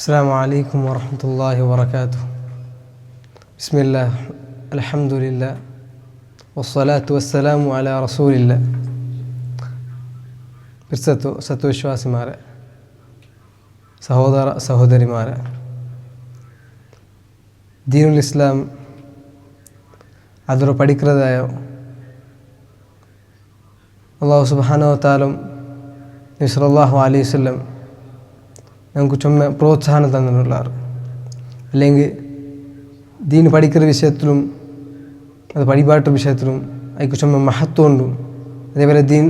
السلام عليكم ورحمة الله وبركاته. بسم الله الحمد لله والصلاة والسلام على رسول الله. സത്വവിശ്വാസിമാരെ, സഹോദര സഹോദരിമാരെ, ദീനുൽ ഇസ്ലാം ಅದರ പഠിக்கிறതായ അല്ലാഹു സുബ്ഹാനഹു വ തആല നബി സല്ലല്ലാഹു അലൈഹി വസല്ലം നമുക്ക് ചുമ്മാ പ്രോത്സാഹനം തന്നിട്ടുള്ളാറ്. അല്ലെങ്കിൽ ദീൻ പഠിക്കുന്ന വിഷയത്തിലും അത് വഴിപാട്ട് വിഷയത്തിലും അതിക്ക് ചുമ്മാ മഹത്വമുണ്ടും. അതേപോലെ ദീൻ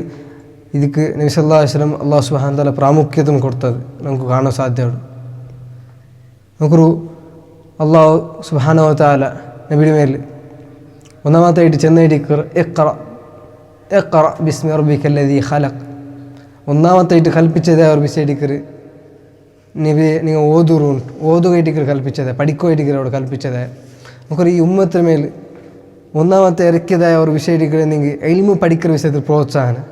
ഇതിക്ക് നബി സല്ലല്ലാഹു അലൈഹി വസല്ലം അല്ലാഹു സുബ്ഹാനഹു വ തആല പ്രാമുഖ്യത്വം കൊടുത്തത് നമുക്ക് കാണാൻ സാധ്യമാണ്. നമുക്കൊരു അല്ലാഹു സുബ്ഹാനഹു വ തആല നബിയുടെ മേൽ ഒന്നാമത്തായിട്ട് ചെന്നൈറ്റി ഇഖ്റ ബിസ്മി റബ്ബിക്കല്ലദീ ഖലഖ്, ഒന്നാമത്തായിട്ട് കൽപ്പിച്ചത് അവർ വിശേഷിക്കർ നബി നിങ്ങൾ ഓതുകയറ്റിക്കർ കൽപ്പിച്ചത്, പഠിക്കുകയറ്റിക്കർ അവിടെ കൽപ്പിച്ചത്. നമുക്കൊരു ഈ ഉമ്മത്തിന് മേൽ ഒന്നാമത്തെ ഇറക്കിയതായ ഒരു വിഷയിക്കണമെങ്കിൽ ഇൽമു പഠിക്കുന്ന വിഷയത്തിൽ പ്രോത്സാഹനം.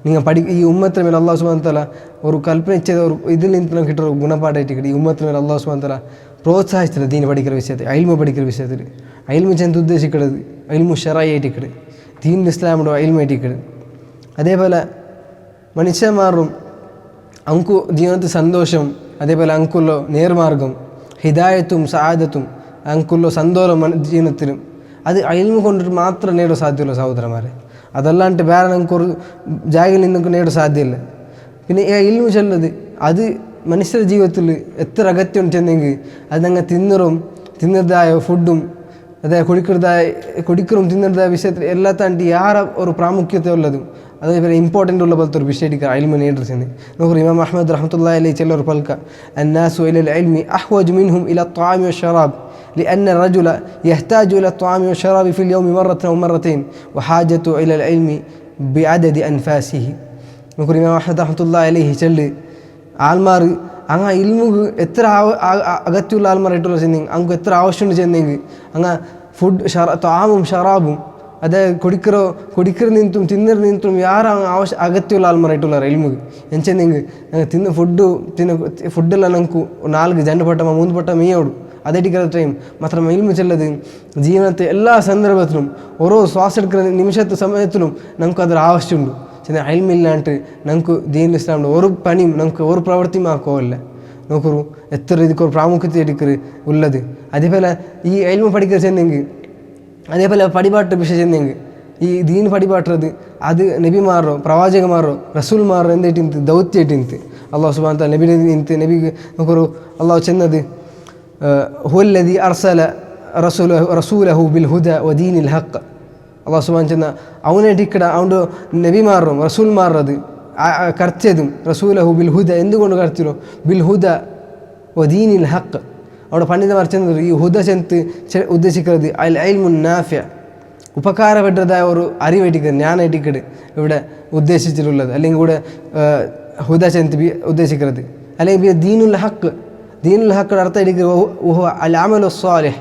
നിങ്ങൾ ഈ ഉമ്മത്തിന് മേൽ അല്ലാഹു സുബ്ഹാനഹു വ തആല ഒരു കൽപ്പന ചെയ്ത ഒരു ഇതിൽ നിന്ന് കിട്ടുന്ന ഒരു ഗുണപാഠമായിട്ട് ഈ ഉമ്മത്തിന് മേൽ അല്ലാഹു സുബ്ഹാനഹു വ തആല പ്രോത്സാഹിച്ചില്ല. ദീൻ പഠിക്കുന്ന വിഷയത്തിൽ, ഇൽമു പഠിക്കുന്ന വിഷയത്തിൽ. ഇൽമു ചെന്ന് ഉദ്ദേശിക്കുന്നത് ഇൽമു ശറഈയായിട്ടിക്കട്, ദീനുൽ ഇസ്ലാമിൻ്റെ ഇൽമായിട്ടിക്കട്. അതേപോലെ മനുഷ്യന്മാരും അങ്കു ജീവിതത്തിൽ സന്തോഷം, അതേപോലെ അങ്കുള്ള നേർമാർഗം, ഹിദായത്തും സആദത്തും അങ്കുള്ള സന്തോഷം ജീവിതത്തിലും അത് ഇൽമു കൊണ്ടിട്ട് മാത്രം നേടാൻ സാധ്യമുള്ള സഹോദരന്മാരെ. അതല്ലാണ്ട് വേറെ നമുക്കൊരു ജാഗയിൽ നിന്നൊക്കെ നേടാൻ സാധ്യമല്ല. പിന്നെ ഈ ഇൽമു ചെല്ലുന്നത് അത് മനുഷ്യരുടെ ജീവിതത്തിൽ എത്ര അഗത്യം ചെന്നെങ്കിൽ അത് ഞങ്ങൾ തിന്നതായ ഫുഡും അതായത് കുടിക്കറും തിന്നതായ വിഷയത്തിൽ എല്ലാ താണ്ടി യാറെ ഒരു പ്രാമുഖ്യത ഉള്ളതും അതേപോലെ ഇമ്പോർട്ടൻ്റ് ഉള്ള പോലത്തെ ഒരു വിഷയമാണ് ഇൽമു നേടുന്നത്. നമുക്ക് ഇമാം അഹ്മദ് റഹ്മത്തുള്ളാഹി അലൈഹി ചിലർ പൽക്ക അന്നാസു ഇലൽ ഇൽമി അഹ്വജു മിൻഹും ഇല ത്വാമി വശറാബ് لأن الرجل يحتاج إلى الطعام والشراب في اليوم مرة أو مرتين وحاجته إلى العلم بعدد أنفاسه. നമുക്ക് ഇമാം അഹ്മദ് റഹ്മത്തുള്ളാഹി അലൈഹി ചെല്ല് ആൾമാർ അങ്ങ് ഇൽമുക്ക് എത്ര അകത്തുള്ള ആൾമാരായിട്ടുള്ള ചെന്നെങ്കിൽ അങ്ങ് എത്ര ആവശ്യമുണ്ട് ചെന്നെങ്കിൽ അങ്ങ് ഫുഡ് ത്വാമും ഷറാബും അതായത് കുടിക്കറ് നിന്നും തിന്നറ് നിന്നും യാറാണ് അകത്തുള്ള ആൾമാരായിട്ടുള്ള ഇൽമുക്ക് എന്നുവെച്ചെങ്കിൽ ഫുഡെല്ലാം നമുക്ക് 4 പട്ടമ 3 പട്ടം മീയോടും അതെടുക്കുന്ന ടൈം മാത്രം ഇൽമു ചെല്ലത് ജീവിതത്തെ എല്ലാ സന്ദർഭത്തിലും ഓരോ ശ്വാസം എടുക്കുന്ന നിമിഷത്തെ സമയത്തിലും നമുക്കതൊരു ആവശ്യമുണ്ട്. ചെന്നാൽ ഇൽമില്ലാണ്ട് നമുക്ക് ദീനുൽ ഇസ്ലാമിൻ്റെ ഒരു പണിയും നമുക്ക് ഒരു പ്രവൃത്തിയും ആക്കുമല്ല. നോക്കൊരു എത്ര രീതിക്കൊരു പ്രാമുഖ്യത്തെ എടുക്കറ് ഉള്ളത്. അതേപോലെ ഈ ഇൽമു പഠിക്കുക ചെന്നെങ്കിൽ, അതേപോലെ പടിപാട്ട് വിഷയം ചെന്നെങ്കിൽ ഈ ദീൻ പടിപാട്ടുന്നത് അത് നബിമാരോ പ്രവാചകന്മാരോ റസൂൽമാരോ എന്തായിട്ട് ദൗത്യമായിട്ട് അല്ലാഹു സുബ്ഹാനഹു വ തആല നബിക്ക് നമുക്കൊരു അല്ലാഹു ചെന്നത് ഹുവല്ലദീ അർസല റസൂലഹു ബിൽ ഹുദ വ ദീനിൽ ഹഖ്. അല്ലാഹു സുബ്ഹാനഹു ചെന്ന അവനായിട്ടിക്കട അവൻ്റെ നബിമാരും റസൂൽമാരത് കർത്തിയതും റസൂലഹു ബിൽ ഹുദ എന്തുകൊണ്ട് കർത്തിയോ ബിൽ ഹുദ വ ദീനിൽ ഹഖ്. അവിടെ പണ്ഡിതന്മാർ ചെന്നത് ഈ ഹുദ ചെന്ന് ഉദ്ദേശിക്കുന്നത് അൽ ഇൽമുൻ നാഫിഅ, ഉപകാരപ്പെട്ടതായ ഒരു അറിവായിട്ടിക്കട് ഞാനായിട്ടിക്കട് ഇവിടെ ഉദ്ദേശിച്ചിട്ടുള്ളത്. അല്ലെങ്കിൽ ഇവിടെ ഹുദ ചെന്ന് ഉദ്ദേശിക്കുന്നത്. അല്ലെങ്കിൽ ദീനുൽ ഹഖ്, ദീനുൽ ഹഖിൻ്റെ അർത്ഥം എടുക്കുക അൽ അമലു സ്വാലിഹ്,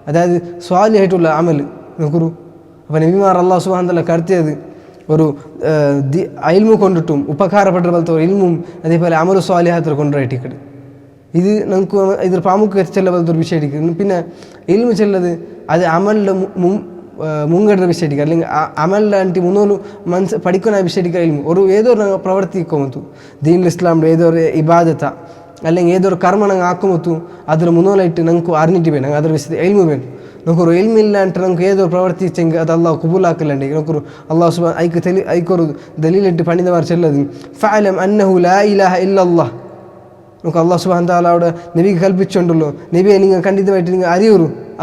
അതായത് സ്വാലിഹായിട്ടുള്ള അമൽ. നോക്കൂ, അപ്പോൾ നബിമാർ അല്ലാഹു സുബ്ഹാനഹു വ തആല കടത്തിയത് ഒരു ഇൽമു കൊണ്ടിട്ടും ഉപകാരപ്പെട്ട പോലത്തെ ഒരു ഇൽമും അതേപോലെ അമലു സ്വാലിഹാത്തിൽ കൊണ്ടുപോയിട്ടിക്കട്. ഇത് നമുക്ക് ഇതൊരു പ്രാമുഖ്യം ചെല്ല പോലത്തെ ഒരു വിഷയമായിരിക്കും. പിന്നെ ഇൽമു ചെല്ലത് അത് അമലിൻ്റെ മുൻഗണന വിഷയമായിരിക്കും. അല്ലെങ്കിൽ അമലിലാണ്ട് മുന്നോട്ട് പഠിക്കുന്ന വിഷയമായിരിക്കും ഇൽമു. ഏതൊരു പ്രവർത്തിക്കുമത്തു ദീനുൽ ഇസ്ലാമിൻ്റെ ഏതൊരു ഇബാദത്ത അല്ലെങ്കിൽ ഏതൊരു കർമ്മ ഞങ്ങൾ ആക്കുമത്തു അതിൽ മുന്നോലായിട്ട് നമുക്ക് അറിഞ്ഞിട്ട് വേണം, അതൊരു വിഷയത്തിൽ ഇൽമു വേണം. നമുക്കൊരു ഇൽമില്ലാണ്ട് നമുക്ക് ഏതൊരു പ്രവർത്തിച്ചെങ്കിൽ അത് അള്ളാഹു കുബൂലാക്കലുണ്ടെങ്കിൽ നമുക്കൊരു അള്ളാഹു സുബ്ഹാനഹു അതിക്കൊരു ദലീലിട്ട് പണ്ഡിതന്മാർ ചെല്ലത് ഫഅലം അന്നഹു ലാ ഇലാഹ ഇല്ലല്ലാഹ്. നമുക്ക് അള്ളാഹു സുബ്ഹാനഹു വ തആല അവിടെ നബിക്ക് കൽപ്പിച്ചുണ്ടല്ലോ, നബിയെ നിങ്ങൾ ഖണ്ഡിതമായിട്ട് നിങ്ങൾ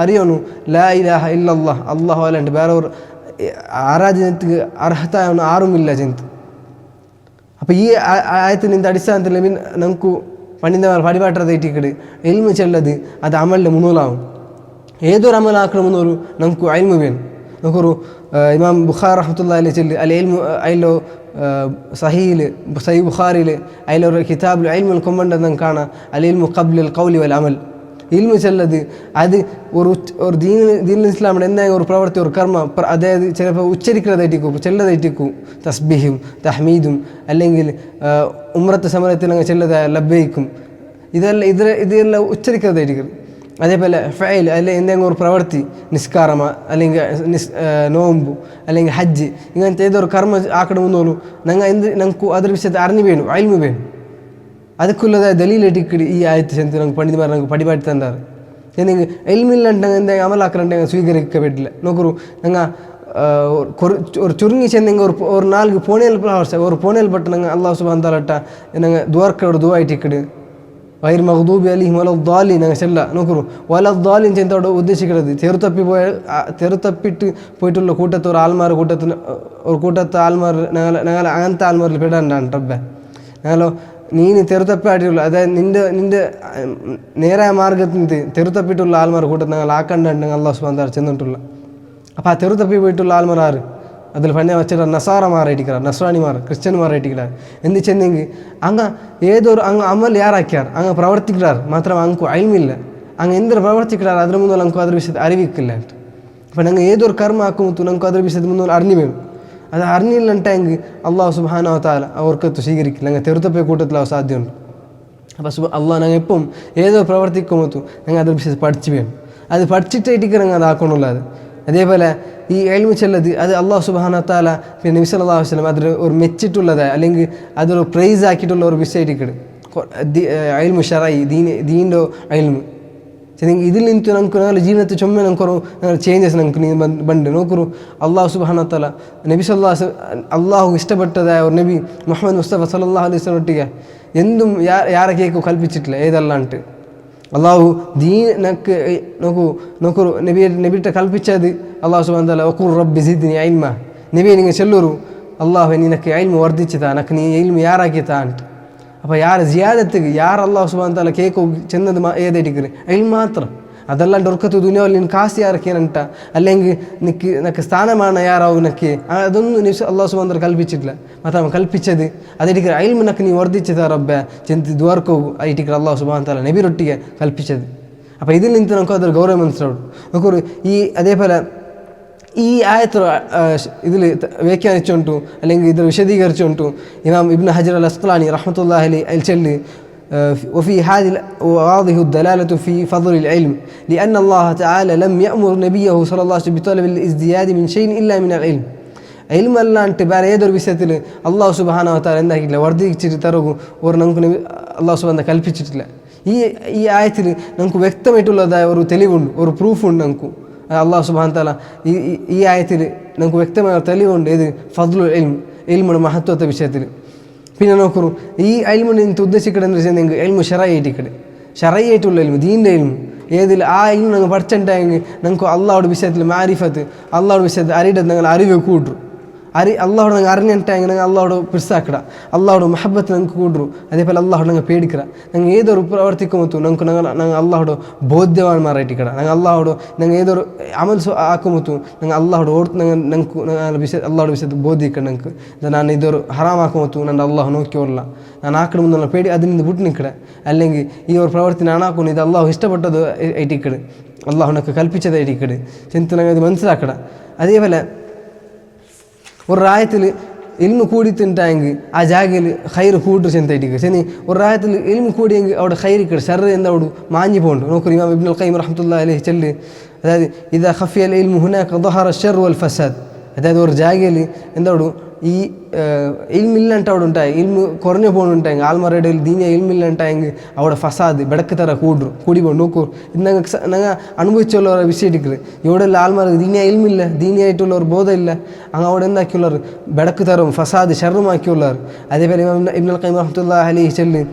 അറിയണു ലാ ഇലാഹ ഇല്ലല്ലാഹ്, അള്ളാഹു അല്ലാണ്ട് വേറെ ഒരു ആരാധനക്ക് അർഹതായ ആരുമില്ല ചെന്ത്. അപ്പോൾ ഈ ആയത്തിൻ്റെ അടിസ്ഥാനത്തിൽ നമുക്ക് പണ്ഡിതന്മാർ പടിപാട്ടതായിട്ടിക്കട് ഇൽമു ചെല്ലത് അത് അമലിൻ്റെ മുന്നൂലാവും. ഏതൊരു അമലാക്കണമെന്നൊരു നമുക്ക് ഇൽമു വേണം. നമുക്കൊരു ഇമാം ബുഖാരി റഹ്മത്തുള്ളാഹി അലൈഹി ചെല്ല് അൽ ഇൽമു അതിലോ സഹീഹ് ബുഖാരിയിൽ അതിലൊരു കിതാബിൽ ഇൽമുൽ കൊമ്പണ്ടെന്ന് നമുക്ക് കാണാം അൽ ഇൽമു ഖബ്ലൽ ഖൗലി വൽ അമൽ. ഇൽമു ചെല്ലത് അത് ഒരു ദീനുൽ ഇസ്ലാമിൻ്റെ എന്തായാലും ഒരു പ്രവൃത്തി ഒരു കർമ്മ അതായത് ചിലപ്പോൾ ഉച്ചരിക്കുന്നതായിട്ടിരിക്കും, ചെല്ലതായിട്ടിരിക്കും തസ്ബീഹും തഹ്മീദും, അല്ലെങ്കിൽ ഉംറത്ത് സമരത്തിൽ അങ്ങ് ചെല്ലതായ ലബ്ബൈക്കും ഇതെല്ലാം ഉച്ചരിക്കുന്നതായിരിക്കും. അതേപോലെ ഫഅൽ അല്ലെ എന്തെങ്കിലും ഒരു പ്രവൃത്തി, നിസ്കാരമ അല്ലെങ്കിൽ നോമ്പു അല്ലെങ്കിൽ ഹജ്ജ്, ഇങ്ങനത്തെ ഏതൊരു കർമ്മ ആക്കണമെന്നോളൂ നമുക്ക് അದ್ರ വിഷയത്തെ അറിഞ്ഞു വേണം, അയൽമു വേണം. ಅದಕ್ಕುಲ್ಲದ ದಲೀಲಿಟ್ಟಿಕ್ಕಡಿ ಈ ಆಯತು ಸಂತ ನಂಗೆ ಪಂಡಿತಮಾರು ನಂಗೆ ಪಡಿಪಾಟಿ ತಂದಾರು. ಏನಿಗೆ ಎಲ್ಮಿಲ್ಲಂಟಂಗೆ ಎಂದ ಅಮಲಾಕರಂಟಂಗೆ ಸ್ವೀಕರಿಕ್ಕಬೇಕಿಲ್ಲ ನೋಕರು ನಂಗೆ ஒரு சுருங்கி சேர்ந்தங்க ஒரு நாளுக்கு போனேல் ஒரு போனேல் பட்டு நாங்கள் அல்லாஹ் சுப்ஹானஹு வ தஆலா நாங்கள் துவார்க்கோட துவாயிட்டிக்கிடு വൈർ മഗ്ദൂബി അലൈഹിം വലദ്ദാലി ഞങ്ങൾ ചെല്ല നോക്കൂ വലദ്ദാലിൻ ചെന്തോട് ഉദ്ദേശിക്കുന്നത് തെറുത്തപ്പിട്ട് പോയിട്ടുള്ള കൂട്ടത്ത് ഒരു കൂട്ടത്തെ ആൽമാർ ഞങ്ങൾ അങ്ങനത്തെ ആൽമാരിൽ പെടാണ്ടാണ് റബ്ബെ. ഞങ്ങളോ നീന് തെറുത്തപ്പായിട്ടുള്ള അതായത് നിന്റെ നേരായ മാർഗത്തിൽ തെറുത്തപ്പിട്ടുള്ള ആൽമാർ കൂട്ടത്തിൽ ഞങ്ങൾ ആക്കണ്ടുണ്ടെങ്കിൽ അല്ലാഹു സുബ്ഹാനഹു വ തആല ചെന്നിട്ടുള്ള. അപ്പോൾ ആ തെറുത്തപ്പി പോയിട്ടുള്ള ആൽമാർ ആറ് അതിൽ പഞ്ഞ വെച്ചിട്ട് നസാറമാറായിട്ടിക്കാർ, നസ്രാനിമാർ, ക്രിസ്ത്യന്മാരായിട്ടിക്കാർ. എന്ത് ചെന്നെങ്കിൽ അങ്ങ് ഏതൊരു അങ്ങ് അമൽ യാറാക്കിയാർ അങ്ങ് പ്രവർത്തിക്കാർ മാത്രം അങ്ങ് അയിൽമില്ല. അങ്ങ് എന്തൊരു പ്രവർത്തിക്കാർ അದ್ರ മുന്നേ നമുക്ക് അದ್ರ വിഷയത്തിൽ അറിവിക്കില്ല. അപ്പം ഞങ്ങൾ ഏതൊരു കർമ്മ ആക്കുമ്പോൾ നമുക്ക് അದ್ರ വിഷയത്തിൽ മുന്നേ അറിഞ്ഞു വേണം. അത് അറിഞ്ഞില്ലണ്ടെങ്കിൽ അല്ലാഹു സുബ്ഹാനഹു വ തആല അവർക്കത് സ്വീകരിക്കില്ല. ഞങ്ങൾ തെറുത്തപ്പി കൂട്ടത്തിൽ സാധ്യമുണ്ട്. അപ്പോൾ അള്ളാഹ് ഞങ്ങൾ എപ്പം ഏതോ പ്രവർത്തിക്കുമ്പോൾ ഞങ്ങൾ അದ್ರ വിഷയത്തിൽ പഠിച്ചു വേണം. അത് പഠിച്ചിട്ടായിട്ടിരിക്കുക ഞങ്ങൾ അതാക്കണമല്ലോ. അതേപോലെ ഈ എൽമു ചെല്ലത് അത് അല്ലാഹു സുബ്ഹാനഹു വ തആല പിന്നെ നബി സല്ലല്ലാഹു അലൈഹി വസല്ലം അതിൽ ഒരു മെച്ചിട്ടുള്ളത് അല്ലെങ്കിൽ അതൊരു പ്രൈസ് ആക്കിയിട്ടുള്ള ഒരു വിഷയമായിരിക്കും എൽമു ശറഈ ദീൻ്റെ എൽമു. ഇതിൽ നിന്നിട്ട് നമുക്ക് ഞങ്ങളുടെ ജീവിതത്തിൽ ചുമ്മാ നമുക്കൊരു ചേഞ്ചസ് നമുക്ക് ബണ്ട് നോക്കൂ. അല്ലാഹു സുബ്ഹാനഹു വ തആല നബി സല്ലല്ലാഹു അലൈഹി വസല്ലം അള്ളാഹു ഇഷ്ടപ്പെട്ടതായ ഒരു നബി മുഹമ്മദ് മുസ്തഫ സല്ലല്ലാഹു അലൈഹി വസല്ലം ഒട്ടിಗೆ എന്തും ಯಾರ കേൾക്കും കൽപ്പിച്ചിട്ടില്ല ഏതല്ലാണ്ട്. അള്ളാഹു ദീനക്ക് നോക്കൂ നബിയുടെ കൽപ്പിച്ചത് അള്ളാഹു സുബ്ഹാനഹു വ തആല വഖുൽ റബ്ബി സിദ്നി ഇൽമ, നബിയെ നിങ്ങൾ ചൊല്ലൂರು അള്ളാഹു നിനക്ക് ഇൽമു വർദ്ധിച്ചതാ, നക്ക് നീ ഇൽമു യാറാക്കിയതാ ಅಂತ. അപ്പോൾ ಯಾರ ಜಿಯಾದತ್ತಿಗೆ ಯಾರು ಅಲ್ಲಾಹು ಸುಬ್ಹಾನಹು ವ ತಆല ಕೇಕೋ ಚೆನ್ನದು ഏതായിരിക്കും ഇൽമു മാത്രം. അതല്ലാണ്ട് ഒർക്കത്ത് ദുനിയാവിൽ നിനക്ക് കാശ് യാറക്കിയനಂಟ അല്ലെങ്കിൽ നക്ക് സ്ഥാനമാണ് യാറാവും നക്ക് അതൊന്നും അല്ലാഹു സുബ്ഹാനഹു വ തആല കൽപ്പിച്ചിട്ടില്ല. മാത്രം കൽപ്പിച്ചത് അതായിരിക്കും ഇൽമു നക്ക് നീ വർദ്ധിച്ചതാ റബ്ബെ ചെന്തി ദ്വാർക്കോ ആയിരിക്കും അല്ലാഹു സുബ്ഹാനഹു വ തആല നബിയൊട്ടിಗೆ കൽപ്പിച്ചത്. അപ്പോൾ ഇതിൽ നിന്ന് നമുക്ക് അതൊരു ഗൗരവം മനസ്സിലാവും. നോക്കൂ ഈ അതേപോലെ ഈ ആയത്ത് ഇതിൽ വ്യാഖ്യാനിച്ചുകൊണ്ടു അല്ലെങ്കിൽ ഇതിൽ വിശദീകരിച്ചുകൊണ്ടു ഇമാം ഇബ്നു ഹജർ അൽ അസ്ഖലാനി റഹ്മത്തുള്ളാഹി അലൈഹി ചൊല്ലി وفي هذه واضح الدلالة في فضل العلم لأن الله تعالى لم يأمر نبيه صلى الله عليه وسلم بطلب الازدياد من شيء إلا من العلم. ഇൽമു അല്ലാണ്ട് വേറെ ഏതൊരു വിഷയത്തിൽ അല്ലാഹു സുബ്ഹാനഹു വ തആല എന്താക്കിയില്ല, വർദ്ധിച്ചിട്ട് തരൂ ഒരു നമുക്ക് അല്ലാഹു സുബ്ഹാനഹു വ തആല കൽപ്പിച്ചിട്ടില്ല. ഈ ആയത്തിൽ നമുക്ക് വ്യക്തമായിട്ടുള്ളതായ ഒരു തെളിവുണ്ട്, ഒരു പ്രൂഫുണ്ട്. നമുക്ക് അല്ലാഹു സുബ്ഹാനഹു വ തആല ഈ ആയത്തിൽ നമുക്ക് വ്യക്തമായ തെളിവുണ്ട്. ഇത് ഫദ്ലുൽ ഇൽം, ഇൽമുടെ മഹത്വത്തെ വിഷയത്തിൽ. പിന്നെ നോക്കൂ ഈ ഇൽമുനെ ഉദ്ദേശിക്കണമെന്ന് വെച്ചാൽ ഇൽമു ശറഈയായിട്ടിക്കടെ, ശറഈയായിട്ടുള്ള ഇൽമു, ദീൻ്റെ ഇൽമു. ഏതിൽ ആ ഇൽമു ഞങ്ങൾ പഠിച്ചിട്ടുണ്ടെങ്കിൽ നമുക്ക് അള്ളാഹുടെ വിഷയത്തിൽ മാരിഫത്ത്, അള്ളാഹുടെ വിഷയത്തിൽ അറിയിടത്ത് ഞങ്ങൾ അറിവ് കൂട്ടും. അള്ളാഹോട് ഞങ്ങൾ അറിഞ്ഞിട്ടെങ്കിൽ ഞങ്ങൾ അള്ളാഹോട് പിടിസാക്കിട, അള്ളാഹോട് മഹബത്ത് ഞങ്ങൾക്ക് കൂട്ടും. അതേപോലെ അള്ളാഹോട് ഞങ്ങൾ പേടിക്കിട. ഞങ്ങൾ ഏതൊരു പ്രവർത്തിക്കുമ്പോൾ ഞങ്ങൾ അള്ളാഹോട് ബോധ്യവാന്മാരായിട്ടിക്കട. ഞങ്ങൾ അള്ളാഹോട് ഞങ്ങൾ ഏതൊരു അമൽ ആക്കുമ്പോൾ ഞങ്ങൾ അള്ളാഹോട് ഞങ്ങൾക്ക് വിഷയ അള്ളാഹോട് വിഷയത്തിൽ ബോധിക്കണം. ഞങ്ങൾക്ക് ನಾನು ഇതൊരു ഹറാമാക്കുമ്പോൾ ನನ್ನ അള്ളാഹു നോക്കിയോല്ല, ನಾನು ആക്കണമെന്നുള്ള പേടി അതിൽ നിന്ന് വിട്ടു നിൽക്കട. അല്ലെങ്കിൽ ഈ ഒരു പ്രവർത്തി ഞാനാക്കുന്നു, ഇത് അള്ളാഹു ഇഷ്ടപ്പെട്ടത് ആയിട്ടിക്കട്, അള്ളാഹു ഞങ്ങൾക്ക് കൽപ്പിച്ചതായിട്ടിക്കട് ചിന്ത ഞങ്ങൾ ഇത് മനസ്സിലാക്കട. അതേപോലെ ഒരു റായത്തിൽ ഇൽമു കൂടിയിട്ടുണ്ടെങ്കിൽ ആ ജാഗയിൽ ഖൈർ കൂട്ടു ചെന്തായിട്ടിരിക്കുക. ശനി ഒരു റായത്തിൽ ഇൽമു കൂടിയെങ്കിൽ അവിടെ ഖൈരിക്കട് ഷർറ് എന്താവും മാഞ്ഞു പോകുന്നുണ്ട്. നോക്കൂ ഇമാം ഇബ്നുൽ ഖയ്യിം റഹ്മത്തുള്ളാഹി അലൈഹി ചൊല്ലി, അതായത് ഇദാ ഖഫിയൽ ഇൽമു ഹുനാക ളഹറ അശ്ശർ വൽ ഫസാദ്. അതായത് ഒരു ജാഗയിൽ എന്താവും ഈ ഇൽമില്ലാണ്ട് അവിടെ ഉണ്ടായി, ഇൽമു കുറഞ്ഞു പോകുന്നുണ്ടെങ്കിൽ ആൽമാരുടെ ഇടയിൽ ദീനിയ ഇൽമില്ലാണ്ടായെങ്കിൽ അവിടെ ഫസാദ് ബെടക്ക് തര കൂടി പോകും. നോക്കൂ ഇത് ഞങ്ങൾ അനുഭവിച്ചുള്ള വിഷയിട്ടിക്കുന്നത്. ഇവിടെയുള്ള ആൽമാർക്ക് ദീനിയ ഇൽമില്ല, ദീനിയായിട്ടുള്ള ഒരു ബോധമില്ല. അങ്ങ് അവിടെ എന്താക്കിയുള്ളവർ ബെടക്ക് തരും ഫസാദ് ഷർറുമാക്കിയുള്ളവർ. അതേപോലെ ഇബ്നുൽ ഖയ്യിം റഹ്മത്തുള്ളാഹി അലൈഹി ചൊല്ലി,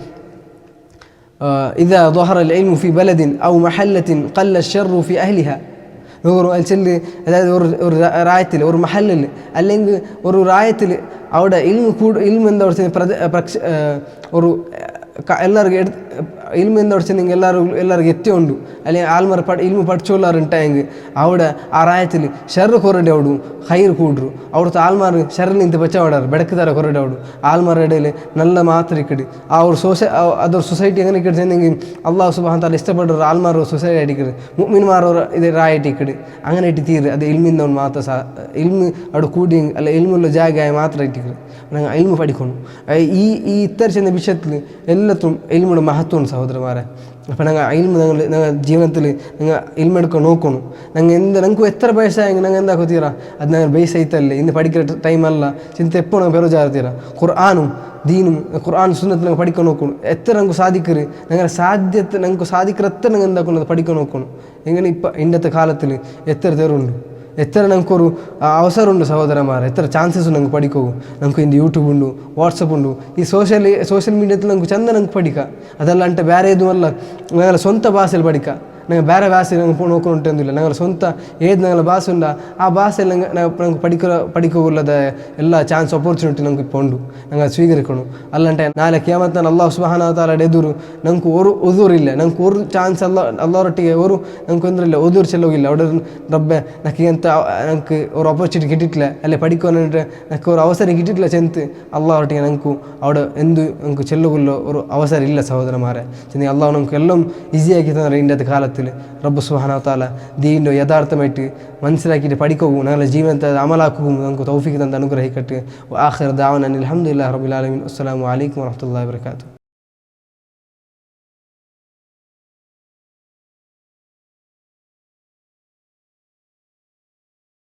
ഇദാ ളഹറ അൽ ഇൽമു ഫി ബലദിൻ ഔ മഹല്ലത്തിൻ ഖല്ല അശ്ശർറു ഫി അഹ്ലിഹാ. ചെല്ല് അതായത് ഒരു റായത്തിൽ ഒരു മഹല്ലിൽ അല്ലെങ്കിൽ ഒരു റായത്തിൽ അവിടെ ഇൽമു എന്താ ഒരു എല്ലാവർക്കും ഇൽമു എന്താ വെച്ചെങ്കിൽ എല്ലാവർക്കും എത്തിയുണ്ട്. അല്ലെങ്കിൽ ആൽമാർ ഇൽമു പഠിച്ചുകൊള്ളാറുണ്ടായെങ്കിൽ അവിടെ ആ റായത്തിൽ ഷെറ് കുറേടെ ഓടും, ഹൈർ കൂട്ടും. അവിടുത്തെ ആൽമാർ ഷെറിൽ നിന്ന് പച്ചവടാറ് ബെടക്ക് തര കുറേടെ ഓടും. ആൽമാരുടെ ഇടയിൽ നല്ല മാത്രിക്കട് ആ ഒരു അതൊരു സൊസൈറ്റി എങ്ങനെ കിട്ടുന്നെങ്കിൽ അള്ളാഹു സുബ്ഹാനഹു വ തആല ഇഷ്ടപ്പെട്ട ഒരു ആൽമാർ സൊസൈറ്റി ആയിട്ടിക്കട്, മുഅ്മിൻമാർ ഇത് റായിട്ടിക്കട്. അങ്ങനെ ഇട്ട് തീര് അത് ഇൽമിന്നവൻ മാത്രം ഇൽമു അവിടെ കൂടി അല്ല ഇൽമുള്ള ജാഗയായി മാത്രമായിട്ടിക്കട്. ഞങ്ങൾ ഇൽമു പഠിക്കണം. ഈ ഇത്തരം ചെന്ന വിഷയത്തിൽ എല്ലാത്തും ഇൽമുടെ മഹത്വം സഹോദരൻ. സഹോദരന്മാരെ. അപ്പോൾ ഞങ്ങൾ ഇൽമ് ഞങ്ങൾ ജീവിതത്തിൽ ഞങ്ങൾ ഇൽമെടുക്കാൻ നോക്കണം. ഞങ്ങൾക്ക് എത്ര പൈസയെങ്കിൽ ഞങ്ങൾ എന്താ തീരാ അത് ഞങ്ങൾ ബേസ് ആയിത്തല്ലേ ഇന്ന് പഠിക്കുന്ന ടൈമല്ല ചിന്ത എപ്പോൾ ഞങ്ങൾ പെറുജാറ് തീരാ ഖുർആാനും ദീനും ഖുർആൻ സുന്നത്ത് ഞങ്ങൾ പഠിക്കാൻ നോക്കണം. എത്ര ഞങ്ങൾക്ക് സാധിക്കരുത് ഞങ്ങളുടെ സാധ്യത ഞങ്ങൾക്ക് സാധിക്കുന്ന എത്ര ഞങ്ങൾ എന്താക്കുന്നത് പഠിക്കാൻ നോക്കണം. എങ്ങനെ ഇപ്പം ഇന്നത്തെ കാലത്തിൽ എത്ര തേറുണ്ട്, എത്ര ഞങ്ങൾക്കൊരു അവസരമുണ്ട് സഹോദരന്മാരെ, എത്ര ചാൻസസ് ഉണ്ട് ഞങ്ങൾക്ക് പഠിക്കൂ. ഞങ്ങൾക്ക് ഇന്ന് യൂട്യൂബ് ഉണ്ട്, വാട്സപ്പ് ഉണ്ട്, ഈ സോഷ്യൽ മീഡിയത്തിൽ ഞങ്ങൾക്ക് ചന്ത ഞങ്ങൾക്ക് പഠിക്കാം. അതല്ലാണ്ട് ಬೇರೆ ಏದುವಲ್ಲ ഞങ്ങളുടെ ಸ್ವಂತ ಭಾಷೆಯಲ್ಲಿ പഠിക്കാം. ഞങ്ങൾ ಬೇರೆ ಭಾಷೆ ഞങ്ങൾ നോക്കുന്നുണ്ടെന്നില്ല. ഞങ്ങളുടെ സ്വന്തം ഏത് ഞങ്ങളുടെ ഭാഷ ഉണ്ടോ ആ ഭാഷയിൽ ഞങ്ങൾക്ക് പഠിക്കുള്ളത് എല്ലാ ചാൻസ് ഓപ്പർച്യൂണിറ്റി ഞങ്ങൾക്ക് ഇപ്പോൾ ഉണ്ട്. ഞങ്ങൾ സ്വീകരിക്കണം. അല്ലാണ്ട് നാളെ ഖിയാമത്തിന് അല്ലാഹു സുബ്ഹാനഹു വ തആലയുടെ എದುರು ഞങ്ങൾക്ക് ഒരു ഉദൂറില്ല, ഞങ്ങൾക്ക് ഒരു ചാൻസ് അല്ലാഹുರೊಟ್ಟಿಗೆ ഒരു ഞങ്ങൾക്ക് ഒന്നുമില്ല, ഉദൂർ ചെല്ലുകയില്ല. അവിടെ റബ്ബെ ഞങ്ങൾക്ക് ഒരു ഓപ്പർച്യൂണിറ്റി കിട്ടിയിട്ടില്ല, അല്ലെ പഠിക്കാനായിട്ട് ഞങ്ങൾക്ക് ഒരു അവസരം കിട്ടിയിട്ടില്ല ചെന്ന് അല്ലാഹുರೊಟ್ಟಿಗೆ ഞങ്ങൾക്ക് അവിടെ ഞങ്ങൾക്ക് ചെല്ലുകല്ലോ ഒരു അവസരം ഇല്ല സഹോദരന്മാരെ. ചെന്ന് അല്ലാഹു ഞങ്ങൾക്ക് എല്ലാം ഈസിയാക്കി തന്നെ ഇന്നത്തെ കാലത്ത് റബ്ബ് സുബ്ഹാനഹു വ തആല ദീനിന്റെ യഥാർത്ഥമായിട്ട് മനസ്സിലാക്കിയിട്ട് പഠിക്കുകയും ഞങ്ങളുടെ ജീവിതത്തെ അമലാക്കുകയും നമുക്ക് തൗഫീഖ് തന്ന് അനുഗ്രഹിക്കട്ടെ. ആഖിർ ദഅവാനാ അൽഹംദുലില്ലാഹി റബ്ബിൽ ആലമീൻ. അസ്സലാമു അലൈക്കും വറഹ്മത്തുള്ളാഹി വബറകാതുഹു.